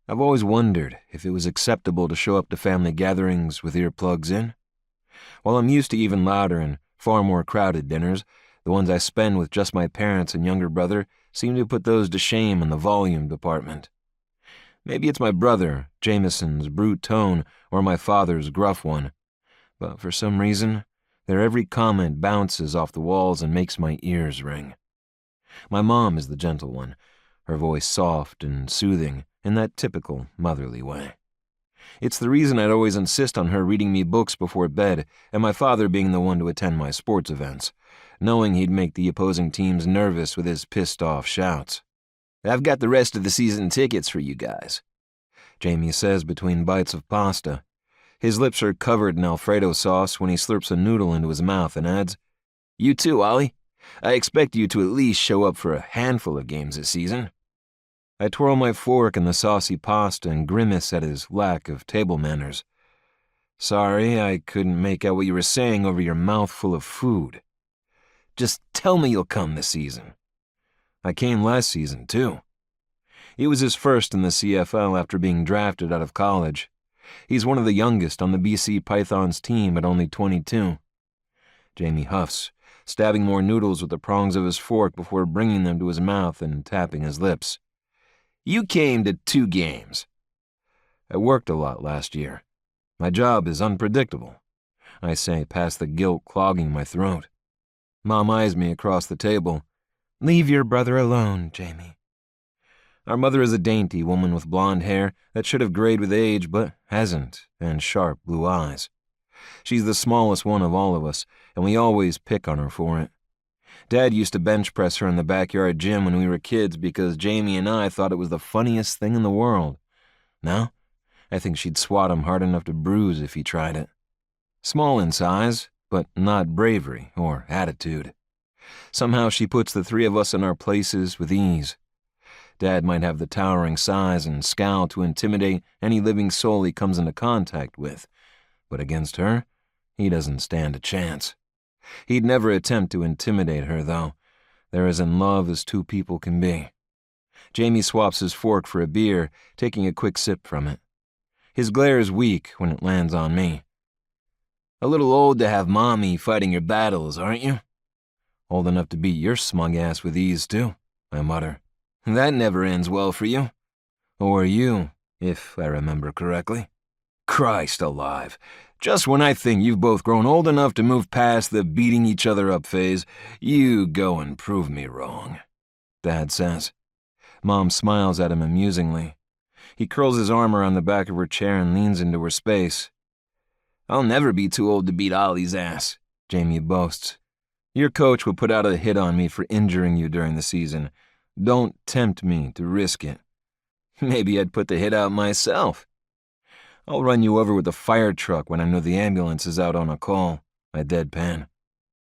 I've always wondered if it was acceptable to show up to family gatherings with earplugs in. While I'm used to even louder and far more crowded dinners, the ones I spend with just my parents and younger brother seem to put those to shame in the volume department. Maybe it's my brother, Jameson's brute tone, or my father's gruff one, but for some reason, their every comment bounces off the walls and makes my ears ring. My mom is the gentle one, her voice soft and soothing in that typical motherly way. It's the reason I'd always insist on her reading me books before bed and my father being the one to attend my sports events, knowing he'd make the opposing teams nervous with his pissed-off shouts. "I've got the rest of the season tickets for you guys," Jamie says between bites of pasta. His lips are covered in Alfredo sauce when he slurps a noodle into his mouth and adds, "You too, Ollie. I expect you to at least show up for a handful of games this season." I twirl my fork in the saucy pasta and grimace at his lack of table manners. "Sorry, I couldn't make out what you were saying over your mouthful of food." "Just tell me you'll come this season." "I came last season, too." He was his first in the CFL after being drafted out of college. He's one of the youngest on the BC Pythons team at only 22. Jamie huffs, stabbing more noodles with the prongs of his fork before bringing them to his mouth and tapping his lips. "You came to 2 games. "I worked a lot last year. My job is unpredictable," I say past the guilt clogging my throat. Mom eyes me across the table. "Leave your brother alone, Jamie." Our mother is a dainty woman with blonde hair that should have grayed with age but hasn't, and sharp blue eyes. She's the smallest one of all of us, and we always pick on her for it. Dad used to bench press her in the backyard gym when we were kids because Jamie and I thought it was the funniest thing in the world. Now, I think she'd swat him hard enough to bruise if he tried it. Small in size, but not bravery or attitude. Somehow she puts the 3 of us in our places with ease. Dad might have the towering size and scowl to intimidate any living soul he comes into contact with, but against her, he doesn't stand a chance. He'd never attempt to intimidate her, though. They're as in love as 2 people can be. Jamie swaps his fork for a beer, taking a quick sip from it. His glare is weak when it lands on me. "A little old to have Mommy fighting your battles, aren't you?" "Old enough to beat your smug ass with ease, too," I mutter. "That never ends well for you." "Or you, if I remember correctly." "Christ alive. Just when I think you've both grown old enough to move past the beating each other up phase, you go and prove me wrong," Dad says. Mom smiles at him amusingly. He curls his arm around the back of her chair and leans into her space. "I'll never be too old to beat Ollie's ass," Jamie boasts. "Your coach would put out a hit on me for injuring you during the season. Don't tempt me to risk it." "Maybe I'd put the hit out myself." "I'll run you over with a fire truck when I know the ambulance is out on a call," I deadpan.